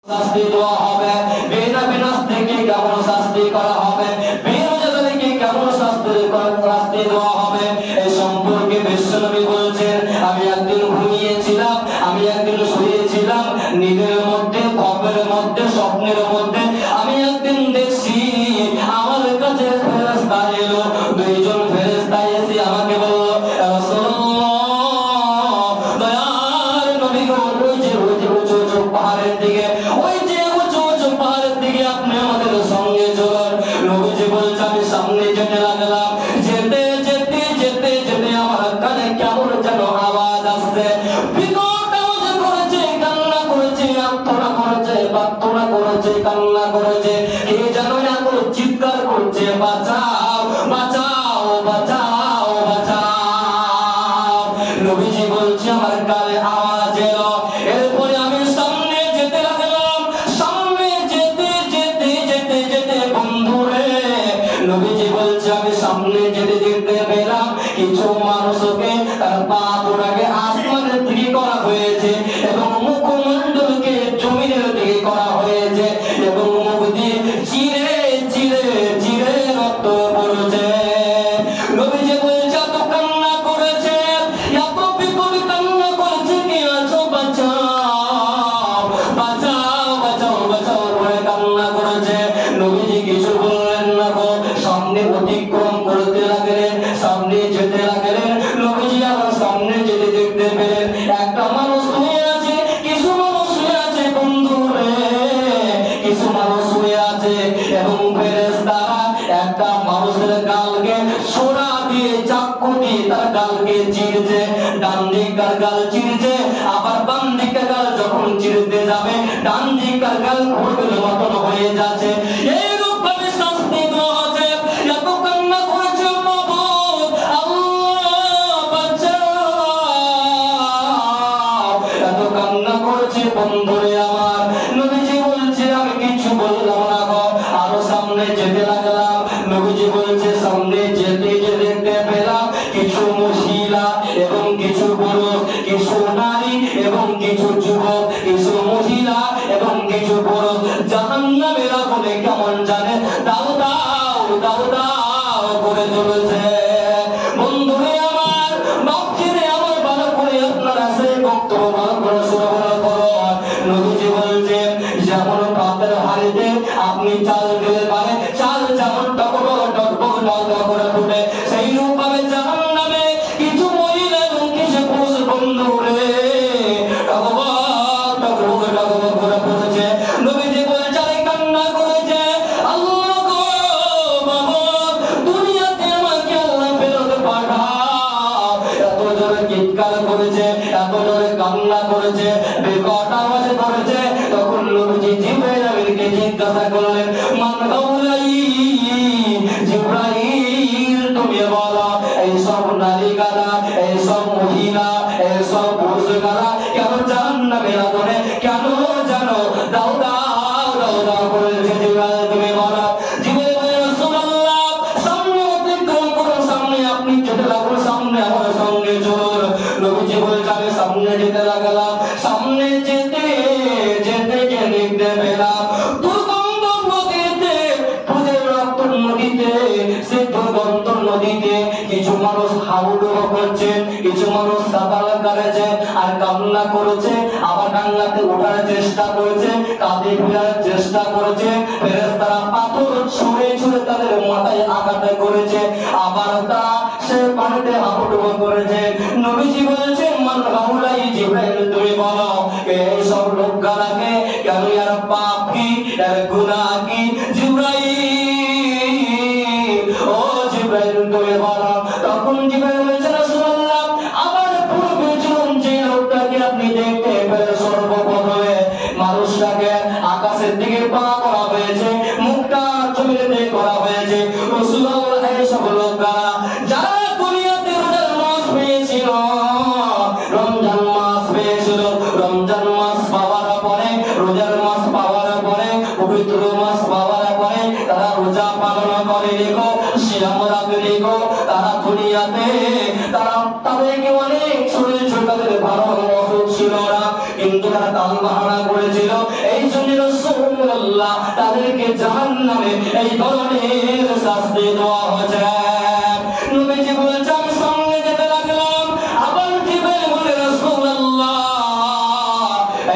শাস্তি দেওয়া হবে, বেনাবিনাশকে কেমন শাস্তি করা হবে, বেরোজগারকে কেমন শাস্তি দেওয়া হবে, এই সম্পর্কে বিশ্বনবী বলছেন, আমি একদিন ঘুমিয়েছিলাম, আমি একদিন শুয়েছিলাম, নিজের মধ্যে, খবরের মধ্যে, স্বপ্নের মধ্যে আমি একদিন দেখছি আমার কাছে ফেরেশতা এলো, দুইজন ফেরেশতা এসে আমাকে বলল, রাসূলুল্লাহ, দয়ার নবী গো, ওই যে উঁচু পাহাড়ের দিকে, ওই যে উঁচু পাহাড়ের দিকে আপনি আমাদের সঙ্গে চলুন। নবীজি বলছে, আমি সামনে যেতে লাগলাম, যেতে যেতে যেতে যেতে আমার কানে কেমন যেন আওয়াজ আসছে, বিকট আওয়াজ করেছে, কান্না করেছে, আত্মনা করেছে, প্রার্থনা করেছে, কান্না করেছে, কে যেন এত চিৎকার করছে, বাঁচাও বাঁচাও বাঁচাও বাঁচাও। নবীজি বলছে, আমার কানে আওয়াজ এলো, এরপরে আমি সামনে যেতে লাগলাম, সামনে যেতে যেতে যেতে যেতে বন্ধুরে, নবীজি বলছে, আমি সামনে যেতে যেতে পেলাম কিছু মানুষকে তার পা দুটাকে আসমানের দিকে করা হয়েছে এবং মুখমণ্ডলকে জমিনের দিকে করা হয়েছে এবং মুখ দিয়ে চিরে চিরে চিরে রক্ত পড়ছে। নবীজি বলছে, এত কান্না করেছে, এত বিকট কান্না করেছে, কে আছো বাঁচাও বাঁচাও বাঁচাও বাঁচাও করে কান্না করেছে। নবীজি কিছু বললেন না গো, সামনে অতিক্রম করতে লাগলেন, সামনে যেতে লাগলেন। নবীজি আবার সামনে যেতে দেখতে পেলেন একটা মানুষ শুয়ে আছে, কিছু মানুষ শুয়ে আছে বন্ধুরে, কিছু মানুষ শুয়ে আছে এবং ফেরেশতারা একটা মানুষের গালকে ছোরা দিয়ে, চাকু দিয়ে তার গালকে চিরছে, ডান দিকের গাল চিরছে, আবার বাম দিকের গাল যখন চিরতে যাবে ডান দিকের গাল ঘুরবের মতন হয়ে যাচ্ছে। এইরূপ ভাবে শাস্তি দেওয়া হচ্ছে। এত কান্না করেছে, মাবুদ আল্লাহ বাঁচাও, এত কান্না করেছে বন্ধুরে আমার। নবীজি বলছে, আমি কিছু বললাম না গো, আরো সামনে যেতে লাগলাম। নবীজি বলছে, সামনে যেতে যেতে দেখতে পেলাম কিছু মহিলা এবং কিছু পুরুষ, কিছু নারী এবং কিছু যুবক, কিছু মহিলা এবং কিছু পুরুষ জাহান্নামের আগুনে কেমন জানে দাউ দাউ দাউ দাউ করে চলেছে। বন্ধুরে আমার, বাপজিরে আমার, ভালো করে আপনারা সেই বক্তব্য ভালো করে শ্রবণ করুন। নবীজি বলছেন, যেমন ভাতের হাঁড়িতে আপনি চাল দিলে পারে, চাল যেমন টকবক টকবক টকবক করে ফুটে, সেই রূপভাবে জাহান্নামে কিছু মহিলা এবং কিছু পুরুষ বন্ধুরে টকবক টকবক টকবক করে ফুটেছে। নবীজি বলছে, আমি কান্না করেছে, আল্লাহ গো বাবা, দুনিয়াতে আমাকে আল্লাহ ফেরত পাঠাও। এত জোরে চিৎকার করেছে, এত জোরে কান্না করেছে, বিকট আওয়াজ করেছে। তখন নবীজি জিবরাইল আমিনকে জিজ্ঞাসা করলেন, মান হাউলাই, জিবরাইল তুমি বলো, এই সব নারী কারা, এই সব মহিলা, এই সব পুরুষ কারা, কেন জাহান্নামের আগুনে কেন জানো দাউ দাউ দাউ দাউ করেছে? জিবরাইল তুমি বলো। জিবরাইল বলে, রাসূলুল্লাহ, সামনে অতিক্রম করুন, সামনে আপনি যেতে লাগুন, সামনে আমার সঙ্গে চলুন। নবীজি বলছে, আমি সামনে যেতে লাগলাম, সামনে যেতে যেতে যে দেখতে পেলাম দুর্গন্ধ নদীতে, পুজের রক্ত নদীতে, সে দুর্গন্ধ নদীতে কিছু মানুষ হাবুডুবু করছে, কিছু মানুষ সাঁতার কাটছে আর কান্না করেছে, আবার ডাঙ্গাতে ওঠার চেষ্টা করেছে, কাঁধে ফেরার চেষ্টা করেছে। ফেরেশতারা পাথর ছুঁড়ে ছুঁড়ে তাদের মাথায় আঘাত করেছে, আবার তা সে পানিতে হাবুডুবু করেছে। নবীজি বলেছেন, মান হাউলাই, জিবরাইল তুমি বলো, এই সব লোকগুলাকে কেন, এর পাপ কি, এর গুনাহ কি? জিবরাইল, ও জিবরাইল তুমি বলো। তখন জিবরাইল বলেছেন, রাসূলুল্লাহ, আমার পূর্বে ছিলেন যে লোকটাকে আপনি দেখতে পেলেন, সর্বপ্রথমে মানুষটাকে আকাশের দিকে পা করা হয়েছে, মুখটা জমিনের দিকে করা হয়েছে। রাসূলুল্লাহ, এই সব লোকগুলা যারা দুনিয়াতে রোজার মাস পেয়েছিল, রমজান মাস পেয়েছিল, রমজান মাস পাওয়ার পরে, রোজার মাস পাওয়ার পরে, পবিত্র মাস পাওয়ার পরে তারা রোজা পালন করে রেখো, সিয়াম রাখে রেখো, তারা দুনিয়াতে তারা তাদেরকে অনেক শরীর ছোট, তাদের ভালো অসুখ ছিল না, কিন্তু তারা তাল বাহানা করেছিল। এই জন্য রাসূলুল্লাহ তাদেরকে জাহান্নামে এই ধরনের শাস্তি দেওয়া হয়েছে। নবীজি বলছেন আমি সঙ্গে যেতে লাগলাম, আবার জিবরিল বলে রাসূলুল্লাহ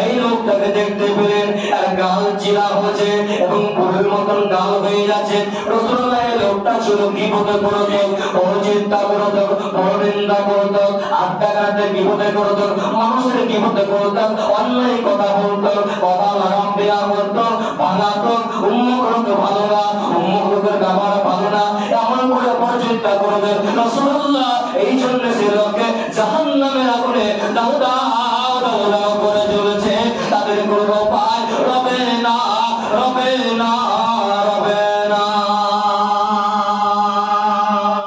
এই লোকটাকে দেখতে পেলেন আর গাল চিরা হয়েছে এবং পুরুর মতন গাল হয়ে যাচ্ছে। রাসূলুল্লাহ এই লোকটা ছিল বিপদে পড়ত, বড় চিন্তা করত, বড় নিন্দা করত, আড্ডা কাটে বিপদে করত, মানুষের বিপদে করত, অন্যায় কথা বলত, কথা লাগাম দেয়া করত, ভাঙাত, উম্মুখকে ভালো না, উম্মুখের ব্যবহার ভালো না, এমন করে বড় চিন্তা করতেন রাসূলুল্লাহ। এই জন্য সে লোককে জাহান্নামের আগুনে দাও দাও দাও দাও করে জ্বলে